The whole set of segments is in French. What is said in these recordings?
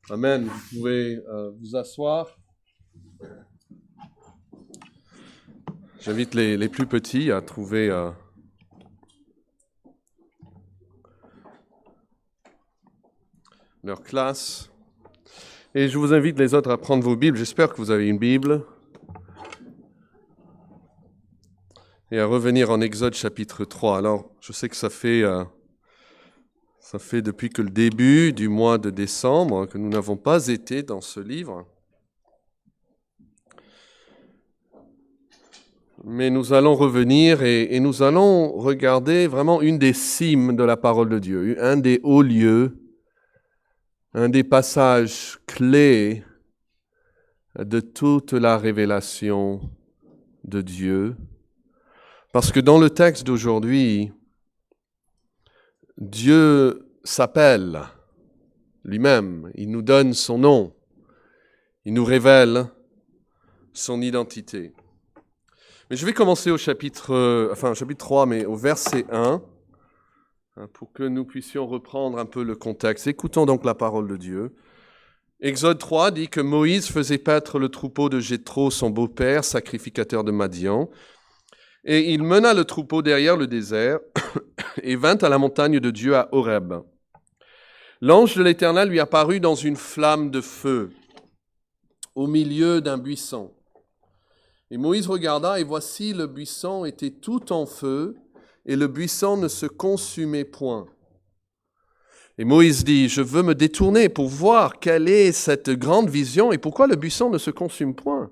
Amen. Vous pouvez vous asseoir. J'invite les plus petits à trouver leur classe. Et je vous invite les autres à prendre vos Bibles. J'espère que vous avez une Bible. Et à revenir en Exode chapitre 3. Alors, je sais que ça fait depuis que le début du mois de décembre que nous n'avons pas été dans ce livre. Mais nous allons revenir et nous allons regarder vraiment une des cimes de la parole de Dieu, un des hauts lieux, un des passages clés de toute la révélation de Dieu. Parce que dans le texte d'aujourd'hui, Dieu s'appelle lui-même, il nous donne son nom, il nous révèle son identité. Mais je vais commencer au chapitre 3, mais au verset 1, pour que nous puissions reprendre un peu le contexte. Écoutons donc la parole de Dieu. Exode 3 dit que Moïse faisait paître le troupeau de Jéthro, son beau-père, sacrificateur de Madian, et il mena le troupeau derrière le désert et vint à la montagne de Dieu à Horeb. L'ange de l'Éternel lui apparut dans une flamme de feu, au milieu d'un buisson. Et Moïse regarda, et voici le buisson était tout en feu, et le buisson ne se consumait point. Et Moïse dit, je veux me détourner pour voir quelle est cette grande vision, et pourquoi le buisson ne se consume point.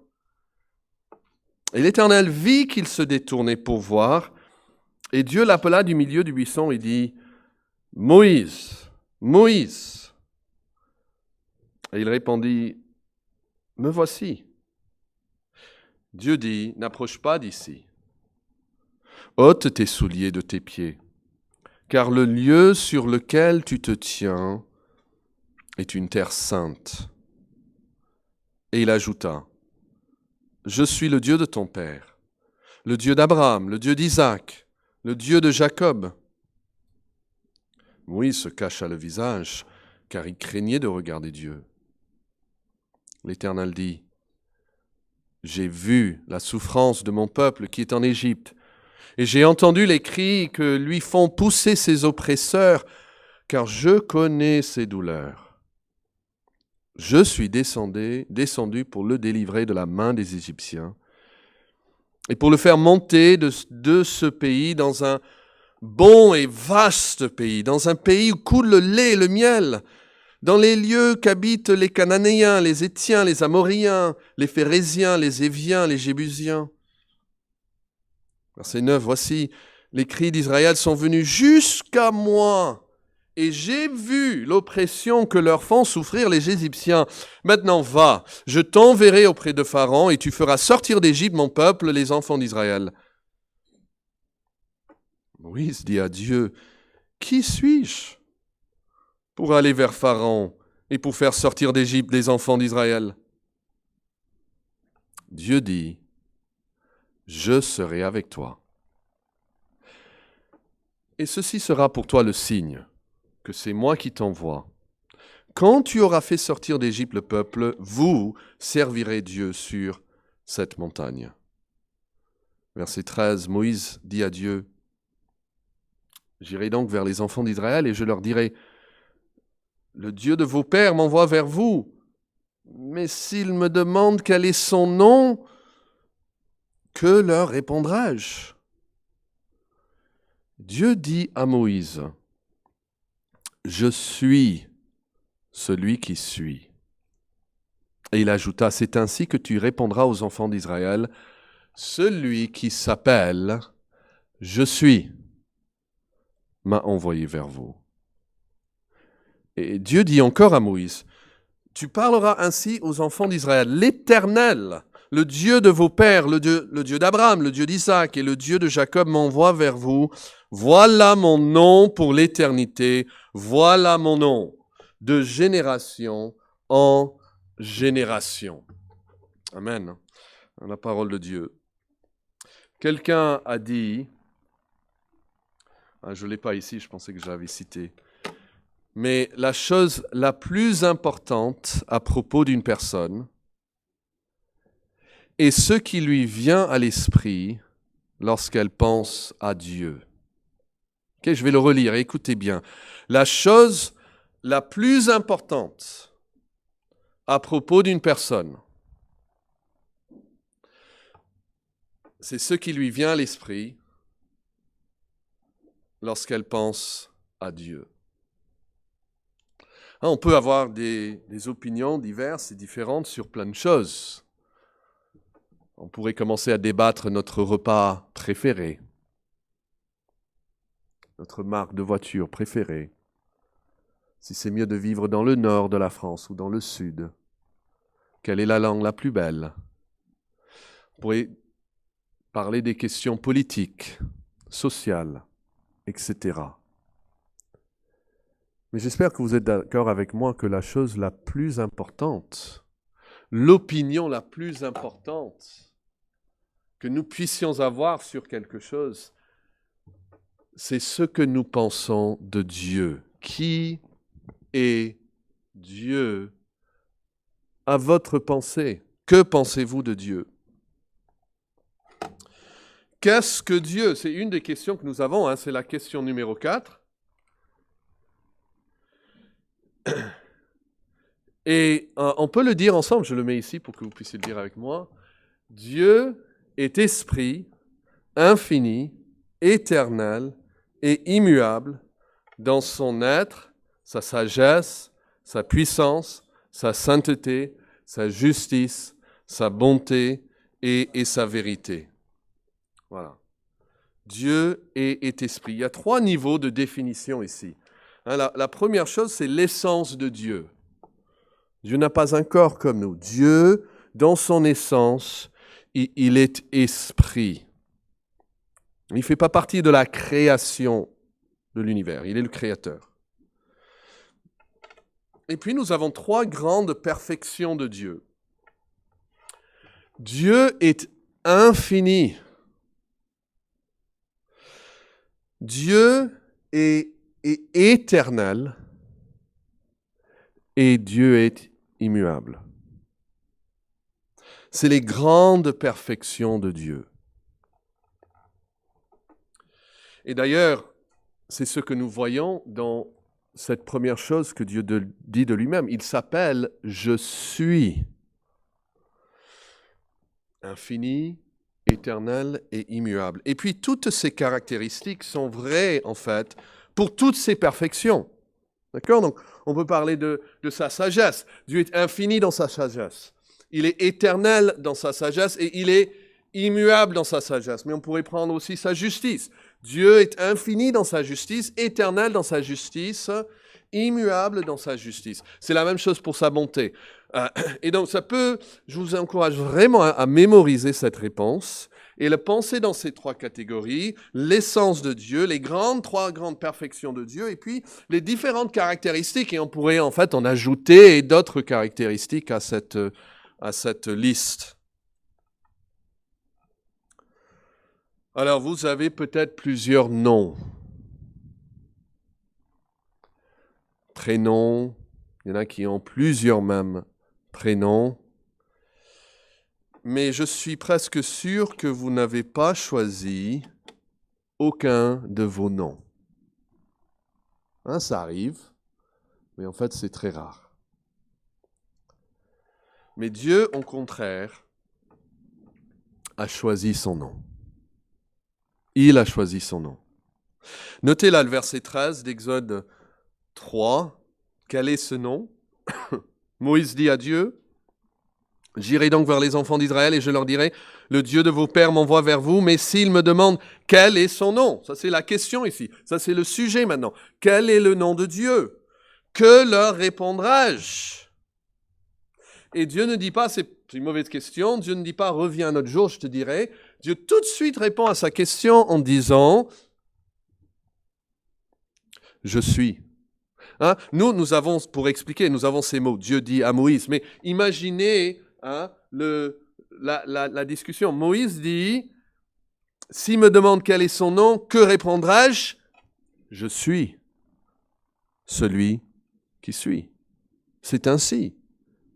Et l'Éternel vit qu'il se détournait pour voir, et Dieu l'appela du milieu du buisson et dit, Moïse, Moïse. Et il répondit, me voici. Dieu dit, n'approche pas d'ici. Ôte tes souliers de tes pieds, car le lieu sur lequel tu te tiens est une terre sainte. Et il ajouta, je suis le Dieu de ton père, le Dieu d'Abraham, le Dieu d'Isaac, le Dieu de Jacob. Moïse se cacha le visage, car il craignait de regarder Dieu. L'Éternel dit, j'ai vu la souffrance de mon peuple qui est en Égypte, et j'ai entendu les cris que lui font pousser ses oppresseurs, car je connais ses douleurs. Je suis descendu pour le délivrer de la main des Égyptiens, et pour le faire monter de ce pays dans un bon et vaste pays, dans un pays où coule le lait et le miel, dans les lieux qu'habitent les Cananéens, les Étiens, les Amoriens, les Phérésiens, les Éviens, les Jébusiens. Verset 9, voici, les cris d'Israël sont venus jusqu'à moi, et j'ai vu l'oppression que leur font souffrir les Égyptiens. Maintenant va, je t'enverrai auprès de Pharaon, et tu feras sortir d'Égypte mon peuple, les enfants d'Israël. Moïse dit à Dieu, qui suis-je pour aller vers Pharaon et pour faire sortir d'Égypte les enfants d'Israël? Dieu dit, je serai avec toi. Et ceci sera pour toi le signe que c'est moi qui t'envoie. Quand tu auras fait sortir d'Égypte le peuple, vous servirez Dieu sur cette montagne. Verset 13, Moïse dit à Dieu, j'irai donc vers les enfants d'Israël et je leur dirai, le Dieu de vos pères m'envoie vers vous. Mais s'ils me demandent quel est son nom, que leur répondrai-je? Dieu dit à Moïse, je suis celui qui suis. Et il ajouta, c'est ainsi que tu répondras aux enfants d'Israël, celui qui s'appelle je suis m'a envoyé vers vous. Et Dieu dit encore à Moïse, tu parleras ainsi aux enfants d'Israël, l'Éternel, le Dieu de vos pères, le Dieu d'Abraham, le Dieu d'Isaac et le Dieu de Jacob m'envoie vers vous. Voilà mon nom pour l'éternité, voilà mon nom, de génération en génération. Amen. La parole de Dieu. Quelqu'un a dit, je ne l'ai pas ici, je pensais que j'avais cité, Mais la chose la plus importante à propos d'une personne est ce qui lui vient à l'esprit lorsqu'elle pense à Dieu. Okay, je vais le relire, écoutez bien. La chose la plus importante à propos d'une personne, c'est ce qui lui vient à l'esprit lorsqu'elle pense à Dieu. On peut avoir des opinions diverses et différentes sur plein de choses. On pourrait commencer à débattre notre repas préféré, notre marque de voiture préférée, si c'est mieux de vivre dans le nord de la France ou dans le sud, quelle est la langue la plus belle. On pourrait parler des questions politiques, sociales, etc. Mais j'espère que vous êtes d'accord avec moi que la chose la plus importante, l'opinion la plus importante que nous puissions avoir sur quelque chose, c'est ce que nous pensons de Dieu. Qui est Dieu à votre pensée? Que pensez-vous de Dieu? Qu'est-ce que Dieu? C'est une des questions que nous avons, c'est la question numéro 4. Et on peut le dire ensemble, je le mets ici pour que vous puissiez le dire avec moi. Dieu est esprit, infini, éternel et immuable dans son être, sa sagesse, sa puissance, sa sainteté, sa justice, sa bonté et sa vérité. Voilà. Dieu est esprit. Il y a 3 niveaux de définition ici. La première chose, c'est l'essence de Dieu. Dieu n'a pas un corps comme nous. Dieu, dans son essence, il est esprit. Il ne fait pas partie de la création de l'univers. Il est le créateur. Et puis nous avons 3 grandes perfections de Dieu. Dieu est infini. Dieu est éternel. Et Dieu est immuable. C'est les grandes perfections de Dieu. Et d'ailleurs, c'est ce que nous voyons dans cette première chose que Dieu dit de lui-même. Il s'appelle « Je suis ». Infini, éternel et immuable. Et puis, toutes ces caractéristiques sont vraies, en fait, pour toutes ces perfections. D'accord? Donc, on peut parler de sa sagesse. Dieu est infini dans sa sagesse. Il est éternel dans sa sagesse et il est immuable dans sa sagesse. Mais on pourrait prendre aussi sa justice. Dieu est infini dans sa justice, éternel dans sa justice, immuable dans sa justice. C'est la même chose pour sa bonté. Et donc, je vous encourage vraiment à mémoriser cette réponse et le penser dans ces 3 catégories, l'essence de Dieu, les 3 grandes perfections de Dieu, et puis les différentes caractéristiques, et on pourrait en fait en ajouter d'autres caractéristiques à cette liste. Alors, vous avez peut-être plusieurs noms. Prénoms, il y en a qui ont plusieurs mêmes prénoms. Mais je suis presque sûr que vous n'avez pas choisi aucun de vos noms. Ça arrive, mais en fait c'est très rare. Mais Dieu, au contraire, a choisi son nom. Il a choisi son nom. Notez là le verset 13 d'Exode 3. Quel est ce nom? Moïse dit à Dieu, « J'irai donc vers les enfants d'Israël et je leur dirai, le Dieu de vos pères m'envoie vers vous, mais s'ils me demandent quel est son nom ?» Ça, c'est la question ici. Ça, c'est le sujet maintenant. Quel est le nom de Dieu? Que leur répondrai-je? Et Dieu ne dit pas, c'est une mauvaise question, Dieu ne dit pas, reviens un autre jour, je te dirai. Dieu tout de suite répond à sa question en disant, je suis. Nous avons, pour expliquer, nous avons ces mots, Dieu dit à Moïse, mais imaginez la discussion. Moïse dit, s'il me demande quel est son nom, que répondrai-je? Je suis celui qui suis. C'est ainsi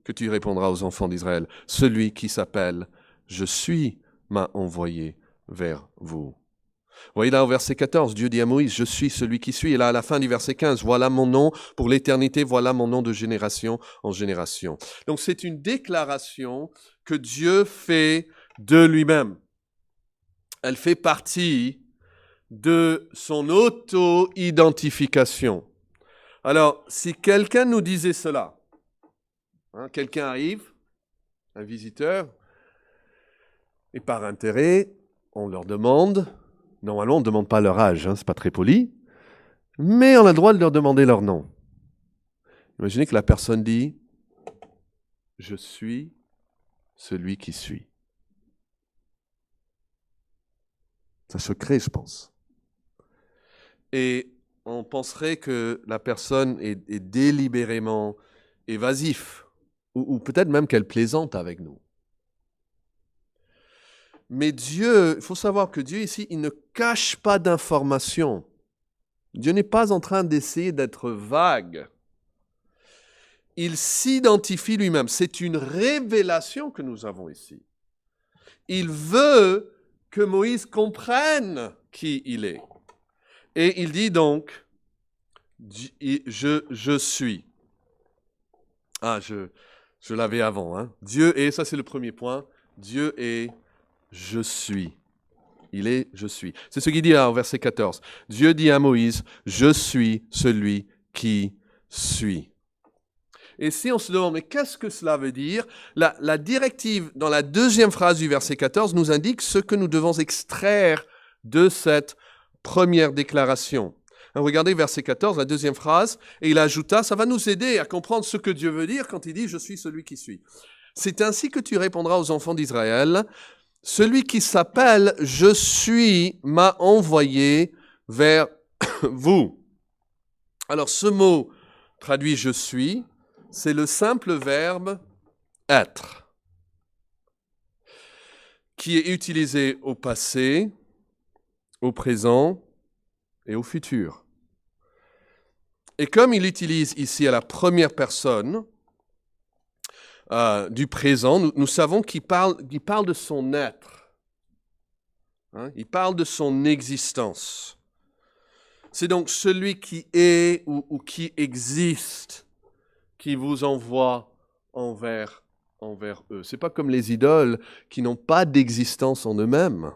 que tu répondras aux enfants d'Israël. Celui qui s'appelle « Je suis » m'a envoyé vers vous. Vous voyez là au verset 14, Dieu dit à Moïse, « Je suis celui qui suis ». Et là à la fin du verset 15, « Voilà mon nom pour l'éternité, voilà mon nom de génération en génération ». Donc c'est une déclaration que Dieu fait de lui-même. Elle fait partie de son auto-identification. Alors, si quelqu'un nous disait cela, quelqu'un arrive, un visiteur, et par intérêt, on leur demande, normalement on ne demande pas leur âge, c'est pas très poli, mais on a le droit de leur demander leur nom. Imaginez que la personne dit « Je suis celui qui suis ». Ça choquerait, je pense. Et on penserait que la personne est délibérément évasif, ou peut-être même qu'elle plaisante avec nous. Mais Dieu, il faut savoir que Dieu ici, il ne cache pas d'informations. Dieu n'est pas en train d'essayer d'être vague. Il s'identifie lui-même. C'est une révélation que nous avons ici. Il veut que Moïse comprenne qui il est. Et il dit donc, je suis. Ah, je l'avais avant. Dieu est, ça c'est le premier point, Dieu est, je suis. Il est, je suis. C'est ce qu'il dit là au verset 14. Dieu dit à Moïse, je suis celui qui suis. Et si on se demande, mais qu'est-ce que cela veut dire ? La directive dans la deuxième phrase du verset 14 nous indique ce que nous devons extraire de cette première déclaration. Regardez verset 14, la deuxième phrase, et il ajouta, ça va nous aider à comprendre ce que Dieu veut dire quand il dit « Je suis celui qui suis ». C'est ainsi que tu répondras aux enfants d'Israël, « Celui qui s'appelle « Je suis » m'a envoyé vers vous ». Alors ce mot traduit « Je suis », c'est le simple verbe « être » qui est utilisé au passé, au présent et au futur. Et comme il utilise ici à la première personne du présent, nous savons qu'il parle de son être. Il parle de son existence. C'est donc celui qui est ou qui existe qui vous envoie envers eux. Ce n'est pas comme les idoles qui n'ont pas d'existence en eux-mêmes.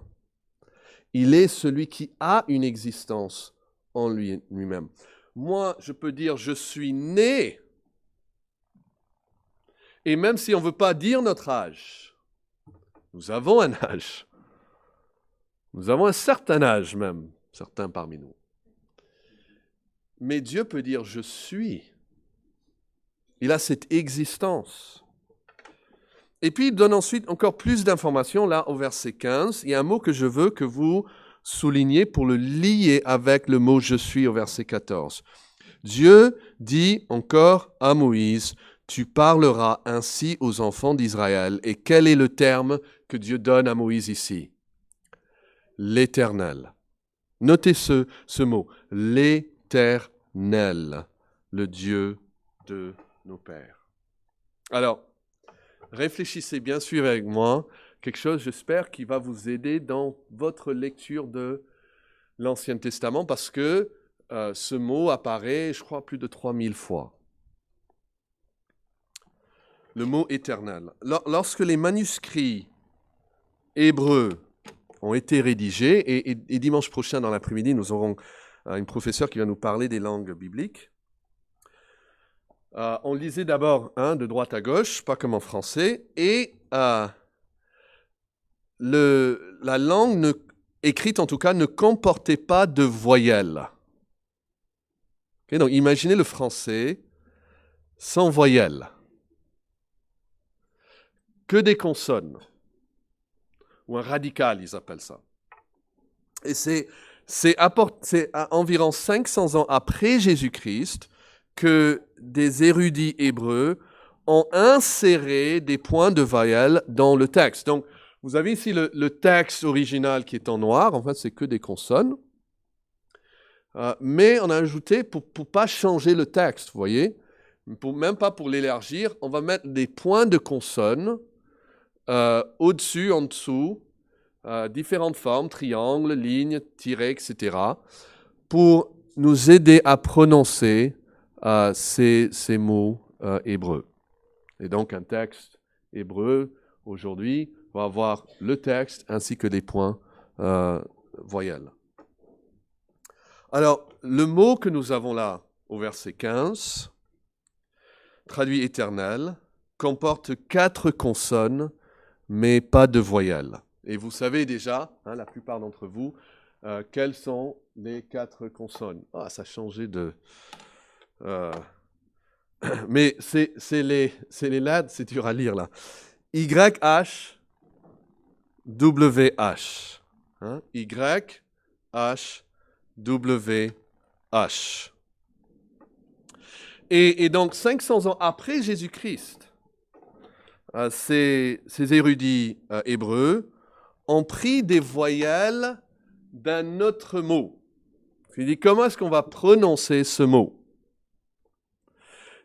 Il est celui qui a une existence en lui-même. Moi, je peux dire, je suis né. Et même si on ne veut pas dire notre âge, nous avons un âge. Nous avons un certain âge même, certains parmi nous. Mais Dieu peut dire, je suis. Il a cette existence. Et puis, il donne ensuite encore plus d'informations, là, au verset 15. Il y a un mot que je veux que vous souligniez pour le lier avec le mot « je suis » au verset 14. Dieu dit encore à Moïse, « Tu parleras ainsi aux enfants d'Israël. » Et quel est le terme que Dieu donne à Moïse ici ? L'Éternel. Notez ce mot, l'Éternel, le Dieu de nos pères. Alors, réfléchissez bien sûr avec moi, quelque chose, j'espère, qui va vous aider dans votre lecture de l'Ancien Testament, parce que ce mot apparaît, je crois, plus de 3000 fois. Le mot éternel. Lorsque les manuscrits hébreux ont été rédigés, et dimanche prochain dans l'après-midi, nous aurons une professeure qui va nous parler des langues bibliques. On lisait d'abord de droite à gauche, pas comme en français, et la langue écrite en tout cas ne comportait pas de voyelles. Okay, donc imaginez le français sans voyelles, que des consonnes, ou un radical, ils appellent ça. Et c'est environ 500 ans après Jésus-Christ que des érudits hébreux ont inséré des points de voyelles dans le texte. Donc, vous avez ici le texte original qui est en noir, en fait, c'est que des consonnes. Mais on a ajouté, pour ne pas changer le texte, vous voyez, même pas pour l'élargir, on va mettre des points de consonnes au-dessus, en dessous, différentes formes, triangles, lignes, tirets, etc., pour nous aider à prononcer ces mots hébreux. Et donc un texte hébreu, aujourd'hui, va avoir le texte ainsi que des points voyelles. Alors, le mot que nous avons là, au verset 15, traduit éternel, comporte 4 consonnes, mais pas de voyelles. Et vous savez déjà, la plupart d'entre vous, quelles sont les 4 consonnes. Ah, ça a changé de... mais c'est les lettres, c'est dur à lire là. Y-H, W-H. Y-H, W-H. Et donc, 500 ans après Jésus-Christ, ces érudits hébreux ont pris des voyelles d'un autre mot. Je dis, comment est-ce qu'on va prononcer ce mot?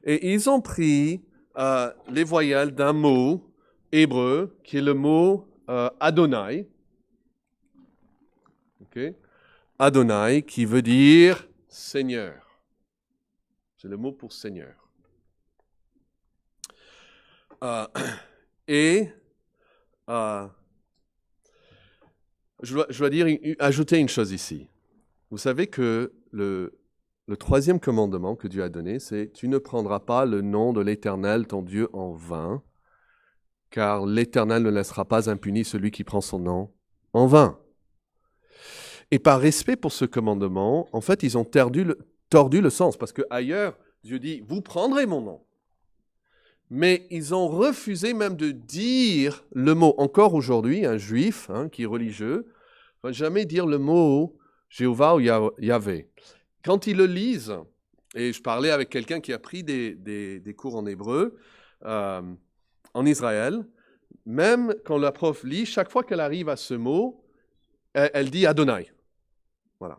Et ils ont pris les voyelles d'un mot hébreu, qui est le mot Adonai. Okay. Adonai, qui veut dire Seigneur. C'est le mot pour Seigneur. Je dois ajouter une chose ici. Vous savez que le 3e commandement que Dieu a donné, c'est « Tu ne prendras pas le nom de l'Éternel, ton Dieu, en vain, car l'Éternel ne laissera pas impuni celui qui prend son nom en vain. » Et par respect pour ce commandement, en fait, ils ont tordu le sens, parce qu'ailleurs, Dieu dit « Vous prendrez mon nom ». Mais ils ont refusé même de dire le mot. Encore aujourd'hui, un juif qui est religieux ne va jamais dire le mot Jéhovah ou Yahvé. Quand ils le lisent, et je parlais avec quelqu'un qui a pris des cours en hébreu en Israël, même quand la prof lit, chaque fois qu'elle arrive à ce mot, elle dit Adonai. Voilà.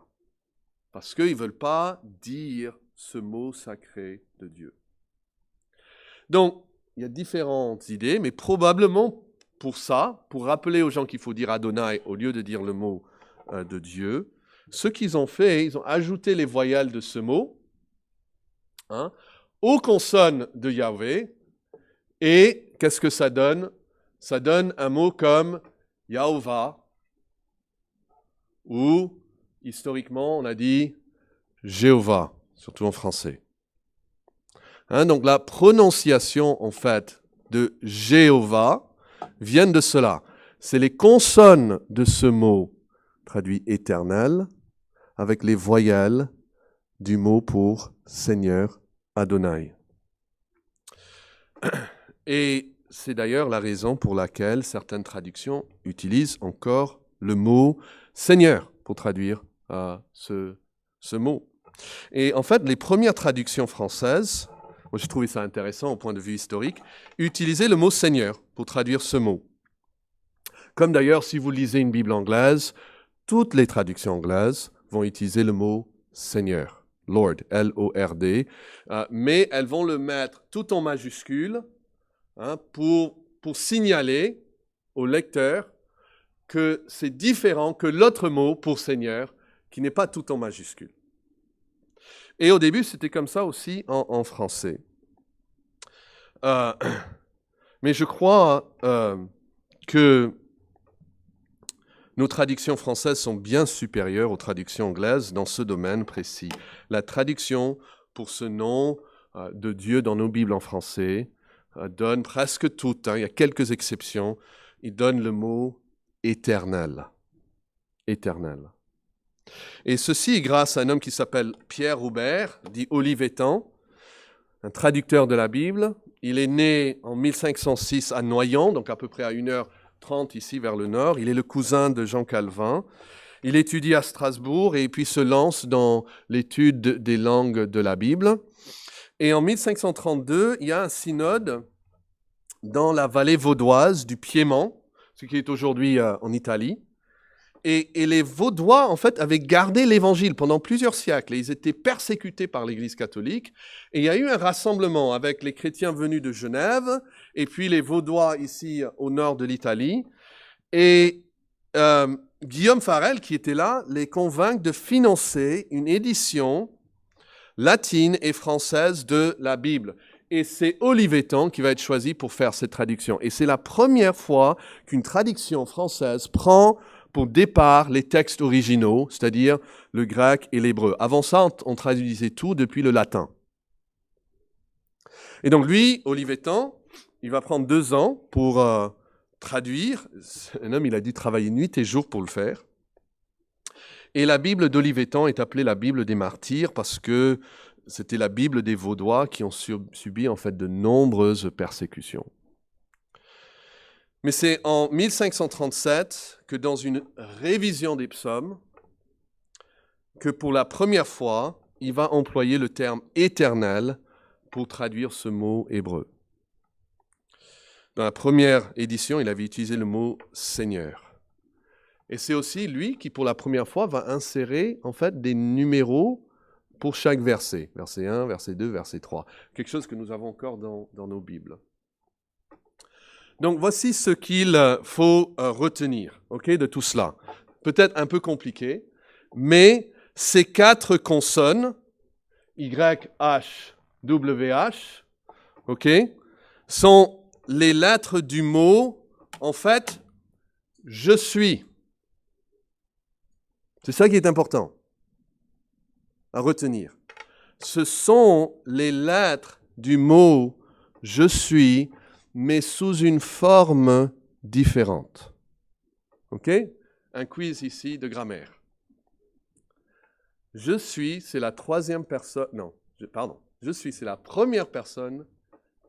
Parce qu'ils ne veulent pas dire ce mot sacré de Dieu. Donc, il y a différentes idées, mais probablement pour ça, pour rappeler aux gens qu'il faut dire Adonai au lieu de dire le mot de Dieu, ce qu'ils ont fait, ils ont ajouté les voyelles de ce mot aux consonnes de Yahvé, et qu'est-ce que ça donne? Ça donne un mot comme Yahovah, ou historiquement on a dit Jéhovah, surtout en français. Donc la prononciation, en fait, de Jéhovah vient de cela. C'est les consonnes de ce mot, traduit éternel, avec les voyelles du mot pour Seigneur, Adonai. Et c'est d'ailleurs la raison pour laquelle certaines traductions utilisent encore le mot Seigneur pour traduire ce mot. Et en fait, les premières traductions françaises, moi j'ai trouvé ça intéressant au point de vue historique, utilisaient le mot Seigneur pour traduire ce mot. Comme d'ailleurs, si vous lisez une Bible anglaise, toutes les traductions anglaises vont utiliser le mot Seigneur, Lord, L-O-R-D, mais elles vont le mettre tout en majuscule pour signaler au lecteur que c'est différent que l'autre mot pour Seigneur, qui n'est pas tout en majuscule. Et au début, c'était comme ça aussi en français. Mais je crois que nos traductions françaises sont bien supérieures aux traductions anglaises dans ce domaine précis. La traduction pour ce nom de Dieu dans nos Bibles en français donne presque toutes, il y a quelques exceptions, il donne le mot éternel. Éternel. Et ceci est grâce à un homme qui s'appelle Pierre Roubert, dit Olivetan, un traducteur de la Bible. Il est né en 1506 à Noyon, donc à peu près à 1h30 ici vers le nord. Il est le cousin de Jean Calvin. Il étudie à Strasbourg et puis se lance dans l'étude des langues de la Bible. Et en 1532, il y a un synode dans la vallée vaudoise du Piémont, ce qui est aujourd'hui en Italie. Et les Vaudois, en fait, avaient gardé l'Évangile pendant plusieurs siècles. Et ils étaient persécutés par l'Église catholique. Et il y a eu un rassemblement avec les chrétiens venus de Genève, et puis les Vaudois ici au nord de l'Italie. Et Guillaume Farel, qui était là, les convainc de financer une édition latine et française de la Bible. Et c'est Olivetan qui va être choisi pour faire cette traduction. Et c'est la première fois qu'une traduction française prend pour départ les textes originaux, c'est-à-dire le grec et l'hébreu. Avant ça, on traduisait tout depuis le latin. Et donc lui, Olivetan, il va prendre 2 ans pour traduire. Un homme, il a dû travailler nuit et jour pour le faire. Et la Bible d'Olivetan est appelée la Bible des martyrs parce que c'était la Bible des Vaudois qui ont subi en fait de nombreuses persécutions. Mais c'est en 1537 que dans une révision des psaumes, que pour la première fois, il va employer le terme « éternel » pour traduire ce mot hébreu. Dans la première édition, il avait utilisé le mot « Seigneur ». Et c'est aussi lui qui, pour la première fois, va insérer en fait des numéros pour chaque verset. Verset 1, verset 2, verset 3. Quelque chose que nous avons encore dans nos Bibles. Donc voici ce qu'il faut retenir, de tout cela. Peut-être un peu compliqué, mais ces 4 consonnes, Y, H, W, H, sont les lettres du mot, en fait, je suis. C'est ça qui est important à retenir. Ce sont les lettres du mot je suis, mais sous une forme différente. Un quiz ici de grammaire. Je suis, c'est la troisième personne, je suis, c'est la première personne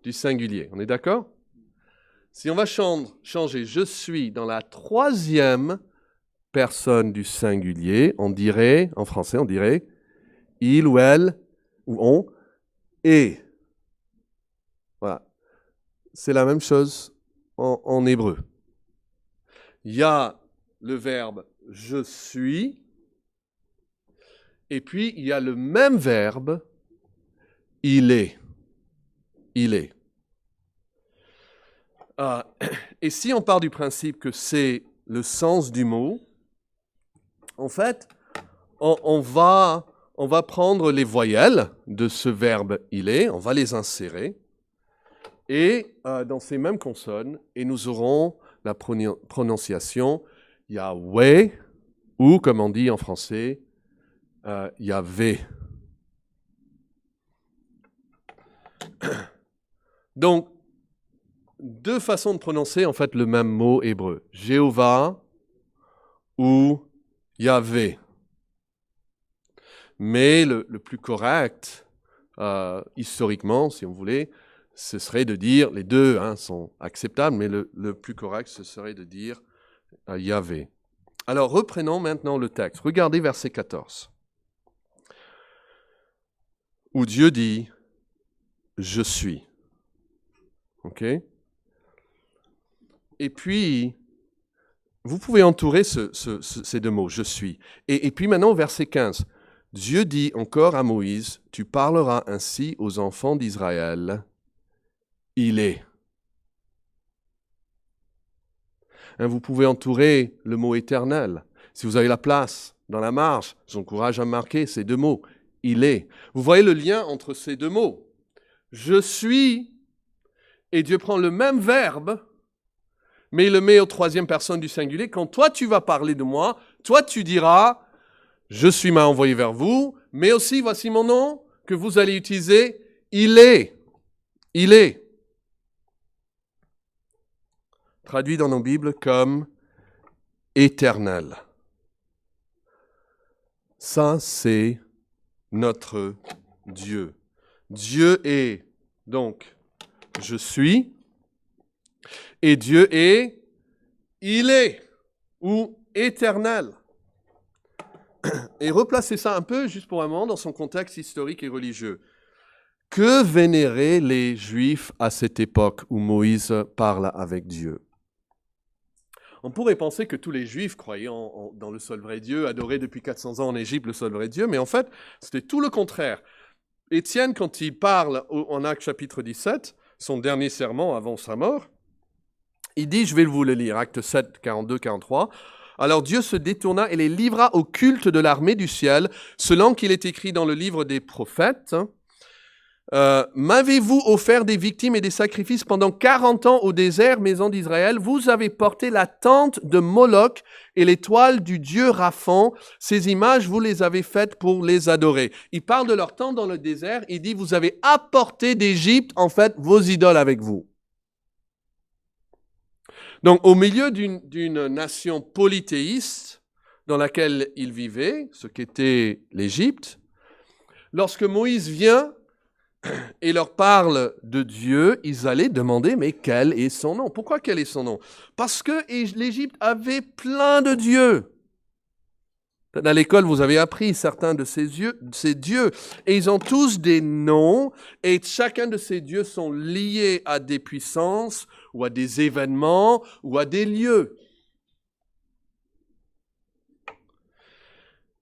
du singulier. On est d'accord? Si on va changer je suis dans la troisième personne du singulier, on dirait, en français, on dirait il ou elle, ou on, est. Voilà. C'est la même chose en hébreu. Il y a le verbe « je suis » et puis il y a le même verbe « il est ». Il est. Et si on part du principe que c'est le sens du mot, en fait, on va prendre les voyelles de ce verbe « il est », on va les insérer, et dans ces mêmes consonnes, et nous aurons la prononciation Yahweh, ou comme on dit en français, Yahvé. Donc, 2 façons de prononcer en fait le même mot hébreu, Jéhovah ou Yahvé. Mais le plus correct, historiquement, si on voulait, ce serait de dire, les deux sont acceptables, mais le plus correct, ce serait de dire Yahvé. Alors, reprenons maintenant le texte. Regardez verset 14. Où Dieu dit « Je suis ». Et puis, vous pouvez entourer ces 2 mots, « Je suis ». Et puis maintenant, verset 15. Dieu dit encore à Moïse, « Tu parleras ainsi aux enfants d'Israël. Il est. » Vous pouvez entourer le mot « éternel ». Si vous avez la place dans la marge, je vous encourage à marquer ces 2 mots. « Il est ». Vous voyez le lien entre ces 2 mots. « Je suis » et Dieu prend le même verbe, mais il le met aux 3e personne du singulier. Quand toi, tu vas parler de moi, toi, tu diras « Je suis m'a envoyé vers vous », mais aussi, voici mon nom, que vous allez utiliser « Il est ». Il est. Traduit dans nos Bibles comme « éternel ». Ça, c'est notre Dieu. Dieu est donc « Je suis » et Dieu est « Il est » ou « éternel ». Et replacez ça un peu, juste pour un moment, dans son contexte historique et religieux. Que vénéraient les Juifs à cette époque où Moïse parle avec Dieu? On pourrait penser que tous les Juifs croyaient dans le seul vrai Dieu, adoraient depuis 400 ans en Égypte le seul vrai Dieu, mais en fait, c'était tout le contraire. Étienne, quand il parle en Actes chapitre 17, son dernier serment avant sa mort, il dit, je vais vous le lire, Actes 7, 42, 43, « Alors Dieu se détourna et les livra au culte de l'armée du ciel, selon qu'il est écrit dans le livre des prophètes. M'avez-vous offert des victimes et des sacrifices pendant 40 ans au désert, maison d'Israël? Vous avez porté la tente de Moloch et l'étoile du dieu Raphan. Ces images, vous les avez faites pour les adorer. » Il parle de leur tente dans le désert. Il dit, vous avez apporté d'Égypte, en fait, vos idoles avec vous. Donc, au milieu d'une nation polythéiste dans laquelle ils vivaient, ce qu'était l'Égypte, lorsque Moïse vient et leur parle de Dieu, ils allaient demander, mais quel est son nom? Pourquoi quel est son nom? Parce que l'Égypte avait plein de dieux. À l'école, vous avez appris certains de ces dieux. Et ils ont tous des noms, et chacun de ces dieux sont liés à des puissances, ou à des événements, ou à des lieux.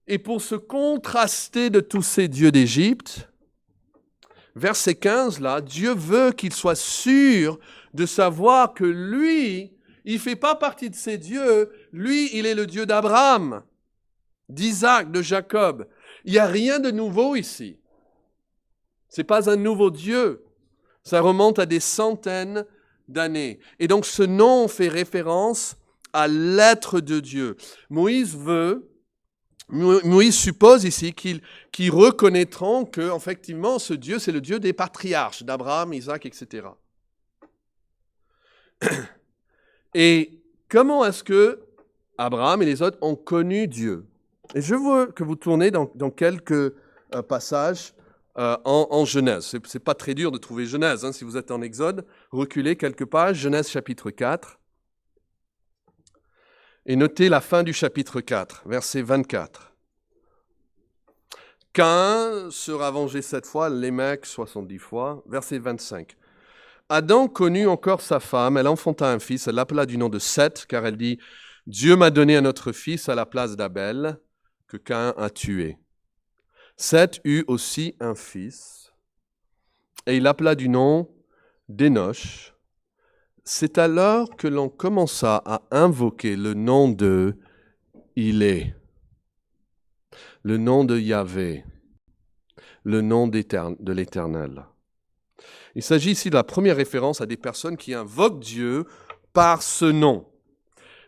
Et pour se contraster de tous ces dieux d'Égypte, verset 15, là, Dieu veut qu'il soit sûr de savoir que lui, il ne fait pas partie de ces dieux. Lui, il est le Dieu d'Abraham, d'Isaac, de Jacob. Il n'y a rien de nouveau ici. Ce n'est pas un nouveau Dieu. Ça remonte à des centaines d'années. Et donc, ce nom fait référence à l'être de Dieu. Moïse suppose ici qu'ils reconnaîtront que, effectivement, ce Dieu, c'est le Dieu des patriarches, d'Abraham, Isaac, etc. Et comment est-ce que Abraham et les autres ont connu Dieu? Et je veux que vous tournez dans quelques passages en Genèse. C'est pas très dur de trouver Genèse. Si vous êtes en Exode, reculez quelques pages, Genèse chapitre 4. Et notez la fin du chapitre 4, verset 24. Caïn sera vengé 7 fois, Lémec 70 fois. Verset 25. Adam connut encore sa femme, elle enfanta un fils, elle l'appela du nom de Seth, car elle dit, Dieu m'a donné un autre fils à la place d'Abel, que Caïn a tué. Seth eut aussi un fils, et il l'appela du nom d'Énoch. C'est alors que l'on commença à invoquer le nom de Il est, le nom de Yahvé, le nom de l'Éternel. Il s'agit ici de la première référence à des personnes qui invoquent Dieu par ce nom.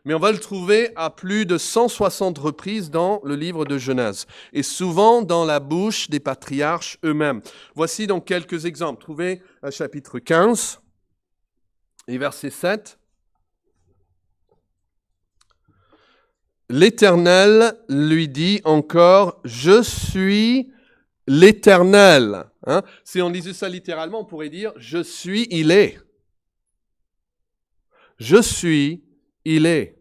Mais on va le trouver à plus de 160 reprises dans le livre de Genèse, et souvent dans la bouche des patriarches eux-mêmes. Voici donc quelques exemples. Trouvez un chapitre 15 et verset 7. L'Éternel lui dit encore, « Je suis l'Éternel. » Si on lisait ça littéralement, on pourrait dire, « Je suis, il est. » Je suis, il est.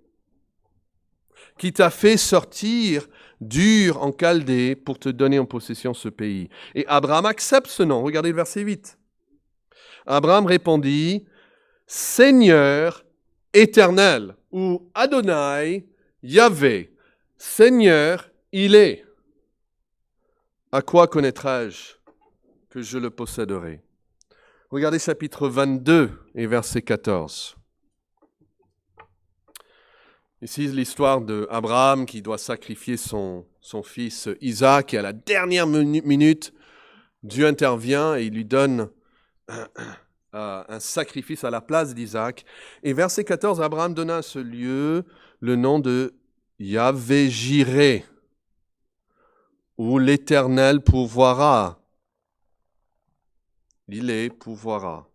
Qui t'a fait sortir d'Ur en Chaldée pour te donner en possession ce pays. Et Abraham accepte ce nom. Regardez le verset 8. Abraham répondit, « Seigneur éternel, ou Adonai, Yahvé, Seigneur, il est. À quoi connaîtrai-je que je le posséderai? » Regardez chapitre 22 et verset 14. Ici, l'histoire d'Abraham qui doit sacrifier son fils Isaac, et à la dernière minute, Dieu intervient et il lui donne un sacrifice à la place d'Isaac. Et verset 14, Abraham donna à ce lieu le nom de Yahvé-Jiré, où l'Éternel pourvoira. Il est pourvoira.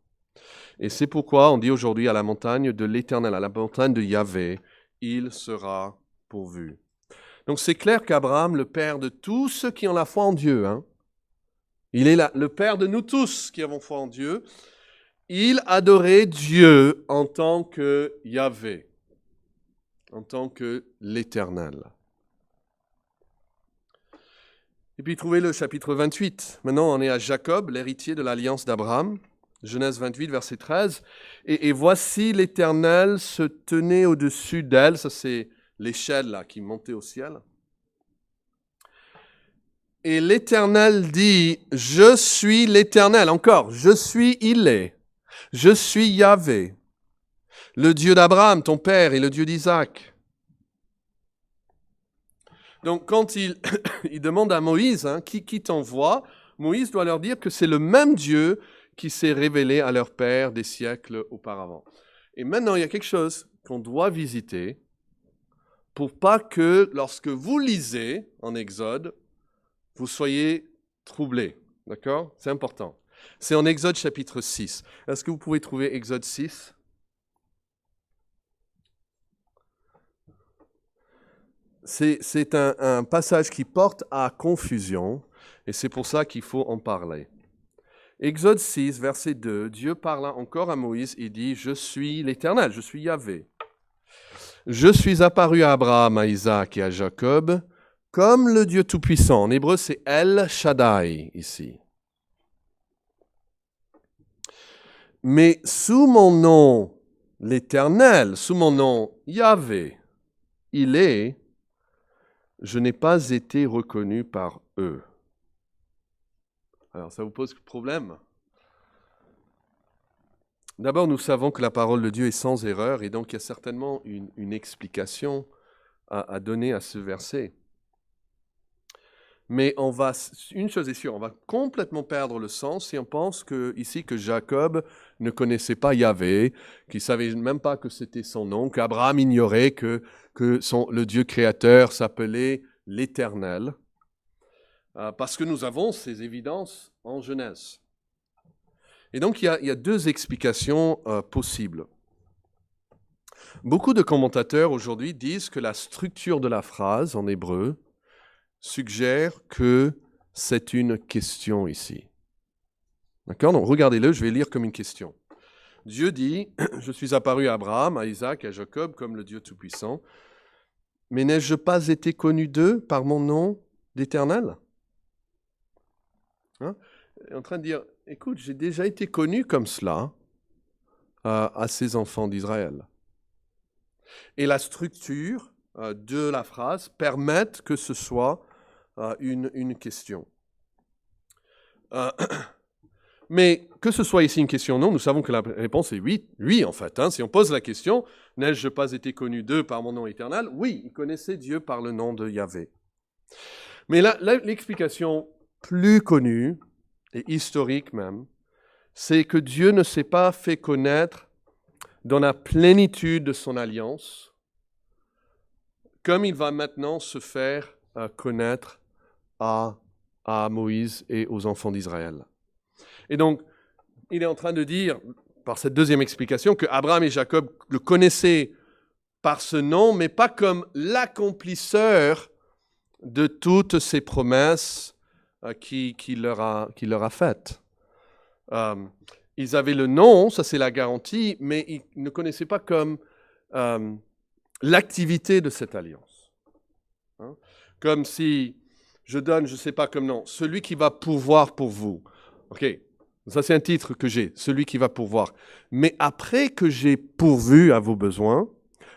Et c'est pourquoi on dit aujourd'hui à la montagne de l'Éternel, à la montagne de Yahvé, il sera pourvu. Donc c'est clair qu'Abraham, le père de tous ceux qui ont la foi en Dieu, il est le père de nous tous qui avons foi en Dieu, il adorait Dieu en tant que Yahvé, en tant que l'Éternel. Et puis trouvez le chapitre 28. Maintenant on est à Jacob, l'héritier de l'alliance d'Abraham. Genèse 28, verset 13. Et voici l'Éternel se tenait au-dessus d'elle. Ça, c'est l'échelle là qui montait au ciel. Et l'Éternel dit, je suis l'Éternel. Encore, je suis, il est. Je suis Yahvé, le Dieu d'Abraham, ton père, et le Dieu d'Isaac. Donc, quand il demande à Moïse, qui t'envoie, Moïse doit leur dire que c'est le même Dieu qui s'est révélé à leur père des siècles auparavant. Et maintenant, il y a quelque chose qu'on doit visiter pour pas que, lorsque vous lisez en Exode, vous soyez troublés. D'accord? C'est important. C'est en Exode chapitre 6. Est-ce que vous pouvez trouver Exode 6? C'est un passage qui porte à confusion, et c'est pour ça qu'il faut en parler. Exode 6, verset 2, Dieu parla encore à Moïse et dit, « Je suis l'Éternel, je suis Yahvé. Je suis apparu à Abraham, à Isaac et à Jacob, comme le Dieu Tout-Puissant. » En hébreu, c'est El Shaddai ici. « Mais sous mon nom, l'Éternel, sous mon nom, Yahvé, il est, je n'ai pas été reconnu par eux. » Alors, ça vous pose problème? D'abord, nous savons que la parole de Dieu est sans erreur, et donc il y a certainement une explication à donner à ce verset. Mais une chose est sûre, on va complètement perdre le sens si on pense que Jacob ne connaissait pas Yahvé, qu'il ne savait même pas que c'était son nom, qu'Abraham ignorait que le Dieu créateur s'appelait l'Éternel, parce que nous avons ces évidences en Genèse. Et donc il y a deux explications possibles. Beaucoup de commentateurs aujourd'hui disent que la structure de la phrase en hébreu suggère que c'est une question ici. D'accord? Donc regardez-le, je vais lire comme une question. Dieu dit, « Je suis apparu à Abraham, à Isaac, à Jacob comme le Dieu Tout-Puissant. Mais n'ai-je pas été connu d'eux par mon nom d'Éternel » Il est en train de dire, « Écoute, j'ai déjà été connu comme cela à ces enfants d'Israël. » Et la structure de la phrase permet que ce soit une question. Mais que ce soit ici une question ou non, nous savons que la réponse est oui en fait. Si on pose la question, n'ai-je pas été connu d'eux par mon nom éternel? Oui, ils connaissaient Dieu par le nom de Yahvé. Mais l'explication plus connue, et historique même, c'est que Dieu ne s'est pas fait connaître dans la plénitude de son alliance, comme il va maintenant se faire connaître à Moïse et aux enfants d'Israël. Et donc, il est en train de dire, par cette deuxième explication, que Abraham et Jacob le connaissaient par ce nom, mais pas comme l'accomplisseur de toutes ces promesses qu'il leur a faites. Ils avaient le nom, ça c'est la garantie, mais ils ne connaissaient pas comme l'activité de cette alliance. Comme si je donne, je ne sais pas comme nom, celui qui va pourvoir pour vous. Ok, ça c'est un titre que j'ai, celui qui va pourvoir. Mais après que j'ai pourvu à vos besoins,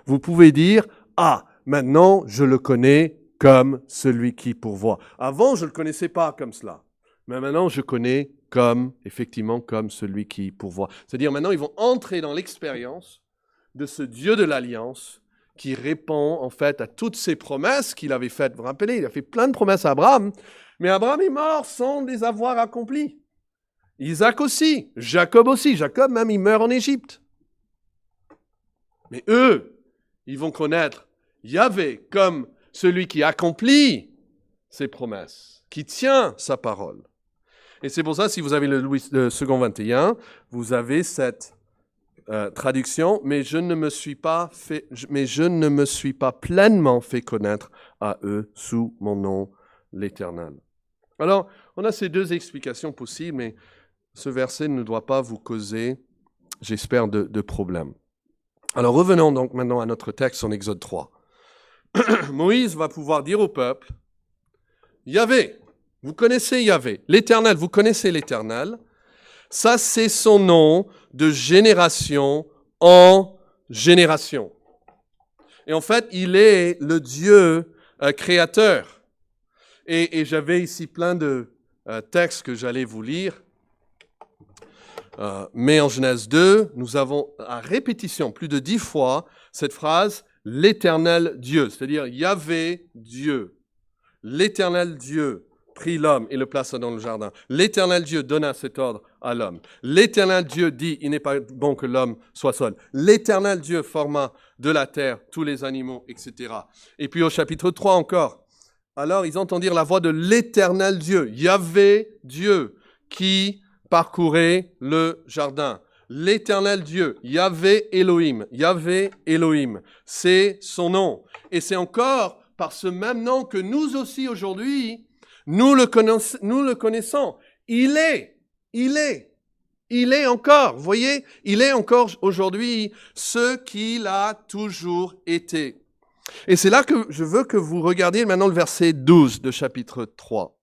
vous pouvez dire, maintenant je le connais comme celui qui pourvoit. Avant, je ne le connaissais pas comme cela. Mais maintenant, je connais effectivement comme celui qui pourvoit. C'est-à-dire maintenant, ils vont entrer dans l'expérience de ce Dieu de l'Alliance qui répond en fait à toutes ces promesses qu'il avait faites. Vous vous rappelez, il a fait plein de promesses à Abraham, mais Abraham est mort sans les avoir accomplies. Isaac aussi, Jacob aussi. Jacob même, il meurt en Égypte. Mais eux, ils vont connaître Yahvé comme celui qui accomplit ses promesses, qui tient sa parole. Et c'est pour ça, si vous avez le second 21, vous avez cette traduction, mais je ne me suis pas pleinement fait connaître à eux sous mon nom, l'Éternel. Alors, on a ces deux explications possibles, mais ce verset ne doit pas vous causer, j'espère, de problème. Alors, revenons donc maintenant à notre texte en Exode 3. Moïse va pouvoir dire au peuple, Yahvé, vous connaissez Yahvé, l'Éternel, vous connaissez l'Éternel. Ça, c'est son nom de génération en génération. Et en fait, il est le Dieu créateur. Et j'avais ici plein de textes que j'allais vous lire. Mais en Genèse 2, nous avons à répétition, plus de 10 fois, cette phrase « l'Éternel Dieu », c'est-à-dire Yahvé Dieu. L'Éternel Dieu prit l'homme et le plaça dans le jardin. L'Éternel Dieu donna cet ordre à l'homme. L'Éternel Dieu dit, il n'est pas bon que l'homme soit seul. L'Éternel Dieu forma de la terre tous les animaux, etc. Et puis au chapitre 3 encore, alors ils entendirent la voix de l'Éternel Dieu, Yahvé Dieu, qui parcourait le jardin. L'Éternel Dieu, Yahvé Elohim, c'est son nom. Et c'est encore par ce même nom que nous aussi aujourd'hui, nous le connaissons. Il est encore, vous voyez, il est encore aujourd'hui ce qu'il a toujours été. Et c'est là que je veux que vous regardiez maintenant le verset 12 de chapitre 3.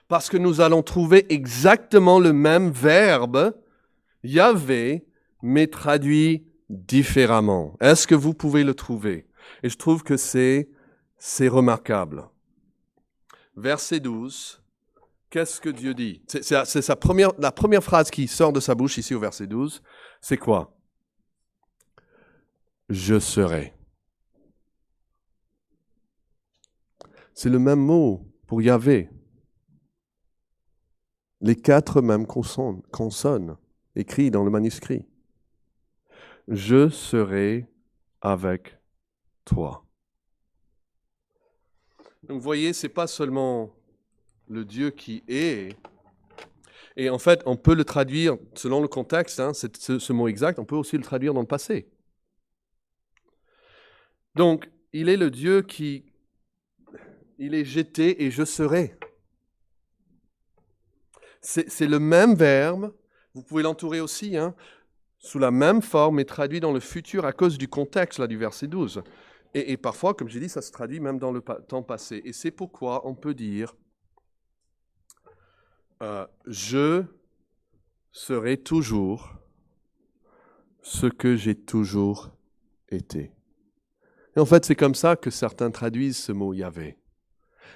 Parce que nous allons trouver exactement le même verbe, Yahvé, mais traduit différemment. Est-ce que vous pouvez le trouver? Et je trouve que c'est remarquable. Verset 12, qu'est-ce que Dieu dit? C'est la première phrase qui sort de sa bouche ici au verset 12. C'est quoi? Je serai. C'est le même mot pour Yahvé. Les 4 mêmes consonnes écrites dans le manuscrit. Je serai avec toi. Donc vous voyez, ce n'est pas seulement le Dieu qui est, et en fait, on peut le traduire, selon le contexte, ce mot exact, on peut aussi le traduire dans le passé. Donc, il est le Dieu il est jeté et je serai. C'est le même verbe, vous pouvez l'entourer aussi, sous la même forme et traduit dans le futur à cause du contexte là, du verset 12. Et parfois, comme j'ai dit, ça se traduit même dans le temps passé. Et c'est pourquoi on peut dire je serai toujours ce que j'ai toujours été. Et en fait, c'est comme ça que certains traduisent ce mot Yahvé.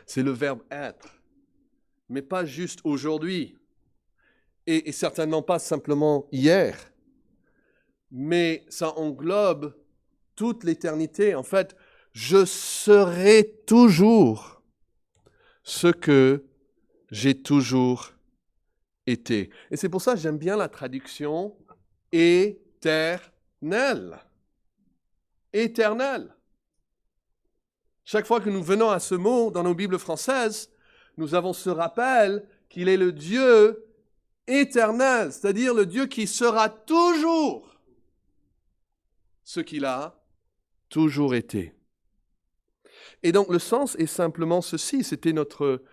C'est le verbe être, mais pas juste aujourd'hui, et certainement pas simplement hier, mais ça englobe toute l'éternité. En fait, je serai toujours ce que j'ai toujours été. Et c'est pour ça que j'aime bien la traduction éternel. Éternel. Chaque fois que nous venons à ce mot dans nos Bibles françaises, nous avons ce rappel qu'il est le Dieu éternel, c'est-à-dire le Dieu qui sera toujours ce qu'il a toujours été. Et donc le sens est simplement ceci, c'était notre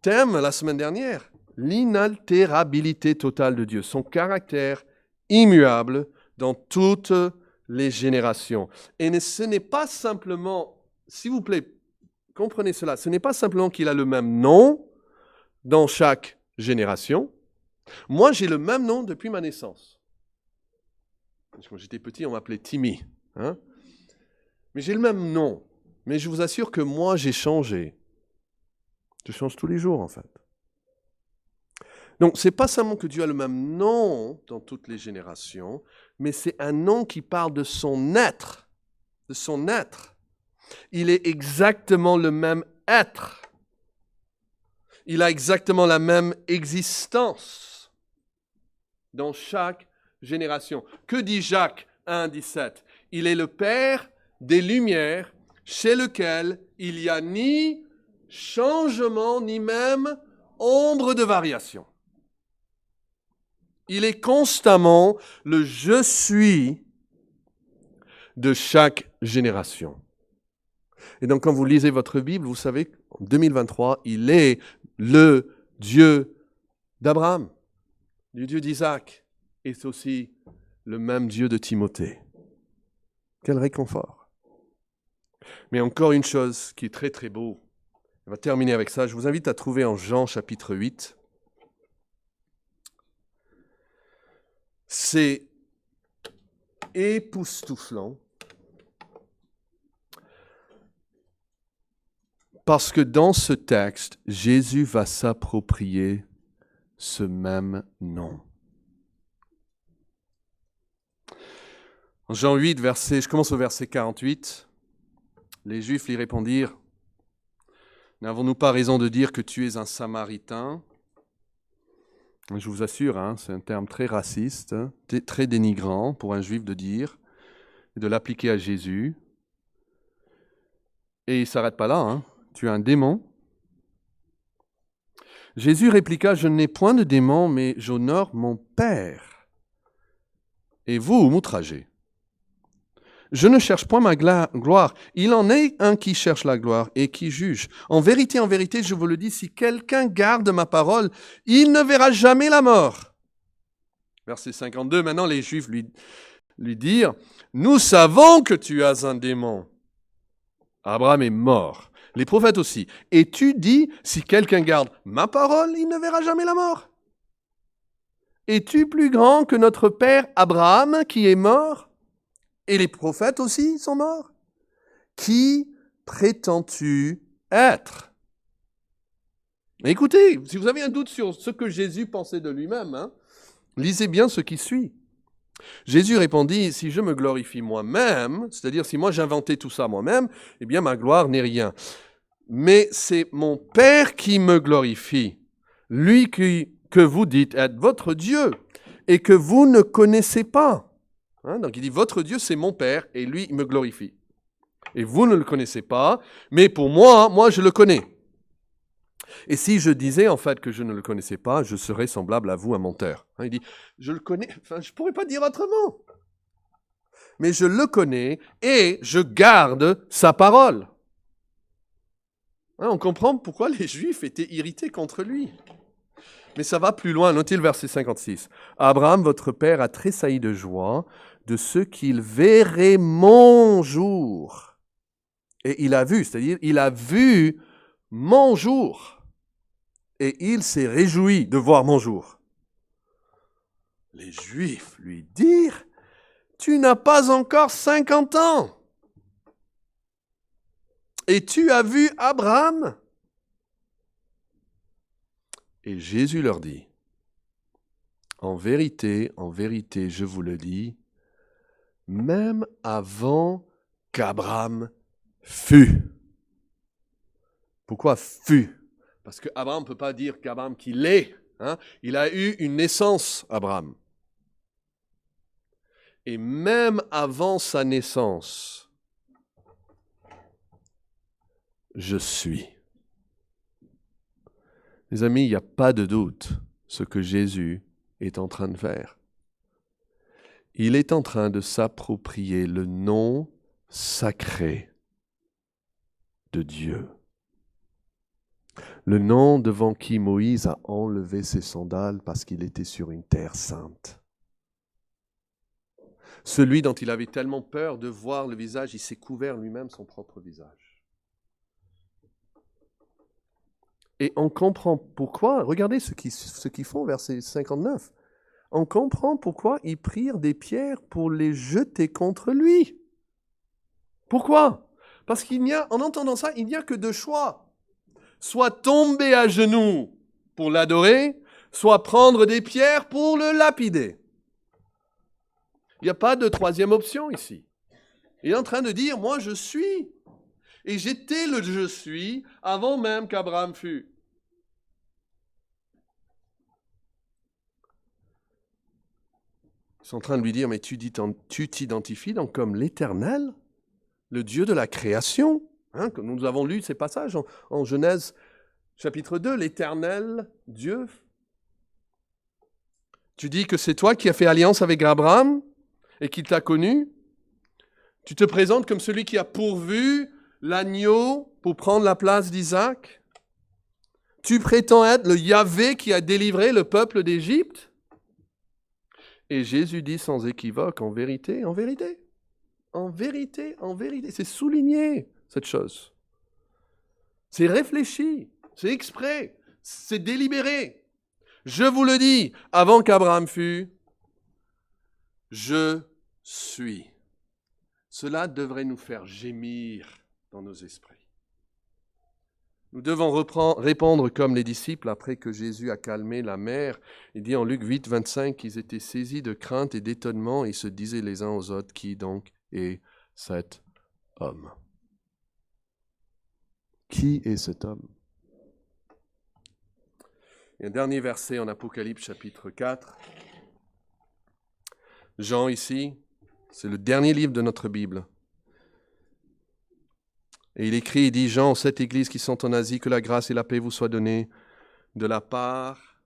thème la semaine dernière, l'inaltérabilité totale de Dieu, son caractère immuable dans toutes les générations. Et ce n'est pas simplement, s'il vous plaît, comprenez cela, ce n'est pas simplement qu'il a le même nom dans chaque génération. Moi, j'ai le même nom depuis ma naissance. Quand j'étais petit, on m'appelait Timmy. Mais j'ai le même nom. Mais je vous assure que moi, j'ai changé. Je change tous les jours, en fait. Donc, ce n'est pas seulement que Dieu a le même nom dans toutes les générations, mais c'est un nom qui parle de son être. De son être. Il est exactement le même être. Il a exactement la même existence dans chaque génération. Que dit Jacques 1, 17 ? Il est le Père des Lumières, chez lequel il n'y a ni changement, ni même ombre de variation. Il est constamment le « je suis » de chaque génération. Et donc, quand vous lisez votre Bible, vous savez qu'en 2023, il est le Dieu d'Abraham, le Dieu d'Isaac, et c'est aussi le même Dieu de Timothée. Quel réconfort. Mais encore une chose qui est très très beau, on va terminer avec ça, je vous invite à trouver en Jean chapitre 8, C'est époustouflant. Parce que dans ce texte, Jésus va s'approprier ce même nom. En Jean 8, je commence au verset 48. Les Juifs lui répondirent, « N'avons-nous pas raison de dire que tu es un Samaritain ?» Je vous assure, c'est un terme très raciste, très dénigrant pour un Juif de dire, et de l'appliquer à Jésus. Et il ne s'arrête pas là, tu es un démon. Jésus répliqua, « Je n'ai point de démon, mais j'honore mon Père. Et vous m'outragez. Je ne cherche point ma gloire. Il en est un qui cherche la gloire et qui juge. En vérité, je vous le dis, si quelqu'un garde ma parole, il ne verra jamais la mort. » Verset 52, maintenant les Juifs lui dirent, « Nous savons que tu as un démon. Abraham est mort. Les prophètes aussi. Et tu dis, si quelqu'un garde ma parole, il ne verra jamais la mort. Es-tu plus grand que notre père Abraham qui est mort ? Et les prophètes aussi sont morts. Qui prétends-tu être ? » Écoutez, si vous avez un doute sur ce que Jésus pensait de lui-même, lisez bien ce qui suit. Jésus répondit, « Si je me glorifie moi-même, c'est-à-dire si moi j'inventais tout ça moi-même, eh bien ma gloire n'est rien. Mais c'est mon Père qui me glorifie, lui que vous dites être votre Dieu et que vous ne connaissez pas. » Donc il dit, votre Dieu, c'est mon Père, et lui, il me glorifie. Et vous ne le connaissez pas, mais pour moi, je le connais. Et si je disais en fait que je ne le connaissais pas, je serais semblable à vous, un menteur. Il dit, je le connais, je ne pourrais pas dire autrement. Mais je le connais et je garde sa parole. On comprend pourquoi les Juifs étaient irrités contre lui. Mais ça va plus loin, notez le verset 56. « Abraham, votre père, a tressailli de joie de ce qu'il verrait mon jour. » Et il a vu, c'est-à-dire il a vu mon jour. Et il s'est réjoui de voir mon jour. Les Juifs lui dirent, « Tu n'as pas encore 50 ans. Et tu as vu Abraham ?» Et Jésus leur dit, « en vérité, je vous le dis, même avant qu'Abraham fût. » Pourquoi fût ? Parce qu'Abraham ne peut pas dire qu'Abraham qu'il est. Il a eu une naissance, Abraham. Et même avant sa naissance, je suis. Les amis, il n'y a pas de doute ce que Jésus est en train de faire. Il est en train de s'approprier le nom sacré de Dieu. Le nom devant qui Moïse a enlevé ses sandales parce qu'il était sur une terre sainte. Celui dont il avait tellement peur de voir le visage, il s'est couvert lui-même son propre visage. Et on comprend pourquoi, regardez ce qu'ils font, verset 59. On comprend pourquoi ils prirent des pierres pour les jeter contre lui. Pourquoi ? Parce en entendant ça, il n'y a que deux choix. Soit tomber à genoux pour l'adorer, soit prendre des pierres pour le lapider. Il n'y a pas de troisième option ici. Il est en train de dire, moi je suis. Et j'étais le je suis avant même qu'Abraham fût. Ils sont en train de lui dire, mais tu t'identifies donc comme l'Éternel, le Dieu de la création. Nous avons lu ces passages en Genèse chapitre 2, l'Éternel Dieu. Tu dis que c'est toi qui as fait alliance avec Abraham et qu'il t'a connu. Tu te présentes comme celui qui a pourvu l'agneau pour prendre la place d'Isaac. Tu prétends être le Yahvé qui a délivré le peuple d'Égypte. Et Jésus dit sans équivoque, en vérité, en vérité. En vérité, en vérité. C'est souligné, cette chose. C'est réfléchi, c'est exprès, c'est délibéré. Je vous le dis, avant qu'Abraham fût, Je suis. Cela devrait nous faire gémir dans nos esprits. Nous devons répondre comme les disciples après que Jésus a calmé la mer. Il dit en Luc 8, 25 qu'ils étaient saisis de crainte et d'étonnement et se disaient les uns aux autres, qui donc est cet homme? Qui est cet homme? Et un dernier verset en Apocalypse chapitre 4. Jean ici, c'est le dernier livre de notre Bible. Et il écrit, il dit, Jean, aux 7 églises qui sont en Asie, que la grâce et la paix vous soient données de la part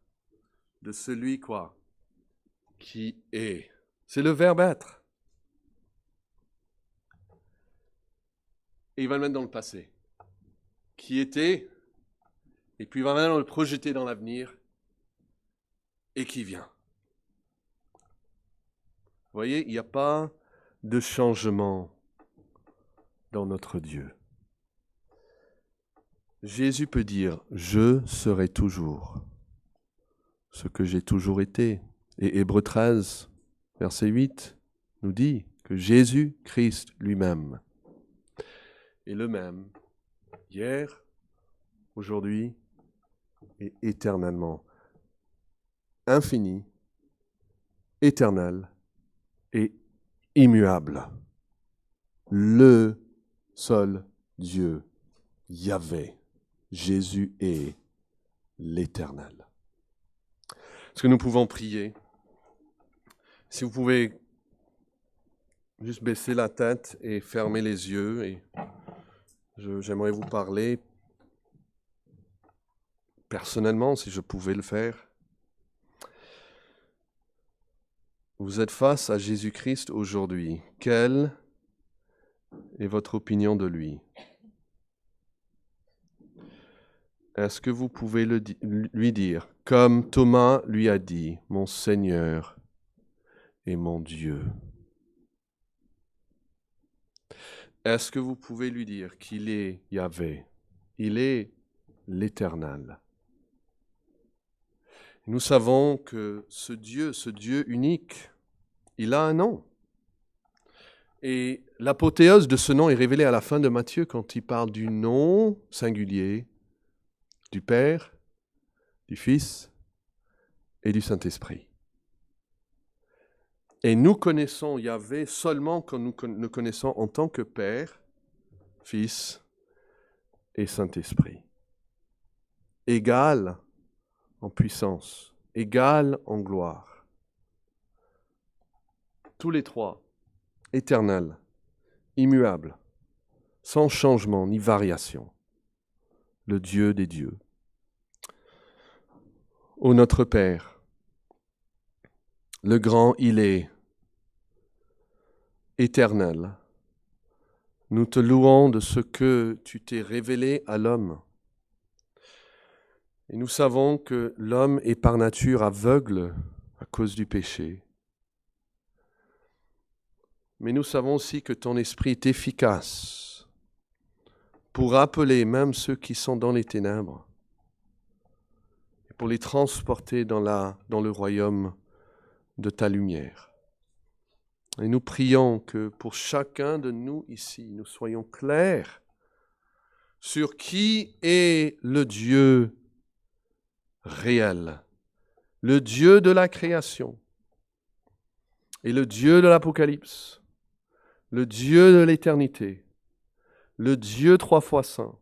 de celui, quoi, qui est. C'est le verbe être. Et il va le mettre dans le passé. Qui était, et puis il va maintenant le projeter dans l'avenir, et qui vient. Vous voyez, il n'y a pas de changement dans notre Dieu. Jésus peut dire, je serai toujours ce que j'ai toujours été. Et Hébreux 13, verset 8, nous dit que Jésus-Christ lui-même est le même, hier, aujourd'hui et éternellement. Infini, éternel et immuable. Le seul Dieu, Yahvé. Jésus est l'Éternel. Est-ce que nous pouvons prier? Si vous pouvez juste baisser la tête et fermer les yeux, et j'aimerais vous parler personnellement, si je pouvais le faire. Vous êtes face à Jésus-Christ aujourd'hui. Quelle est votre opinion de lui? Est-ce que vous pouvez lui dire, comme Thomas lui a dit, mon Seigneur et mon Dieu? Est-ce que vous pouvez lui dire qu'il est Yahvé, il est l'Éternel? Nous savons que ce Dieu unique, il a un nom. Et l'apothéose de ce nom est révélée à la fin de Matthieu quand il parle du nom singulier du Père, du Fils et du Saint-Esprit. Et nous connaissons Yahvé seulement quand nous le connaissons en tant que Père, Fils et Saint-Esprit. Égal en puissance, égal en gloire. Tous les trois, éternels, immuables, sans changement ni variation. Le Dieu des dieux. Ô notre Père, le grand il est, éternel, nous te louons de ce que tu t'es révélé à l'homme. Et nous savons que l'homme est par nature aveugle à cause du péché. Mais nous savons aussi que ton esprit est efficace pour appeler même ceux qui sont dans les ténèbres et pour les transporter dans le royaume de ta lumière. Et nous prions que pour chacun de nous ici, nous soyons clairs sur qui est le Dieu réel, le Dieu de la création et le Dieu de l'Apocalypse, le Dieu de l'éternité, le Dieu 3 fois saint,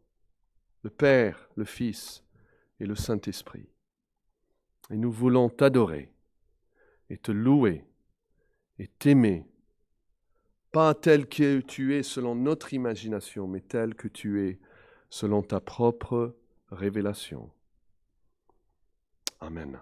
le Père, le Fils et le Saint-Esprit. Et nous voulons t'adorer et te louer et t'aimer, pas tel que tu es selon notre imagination, mais tel que tu es selon ta propre révélation. Amen.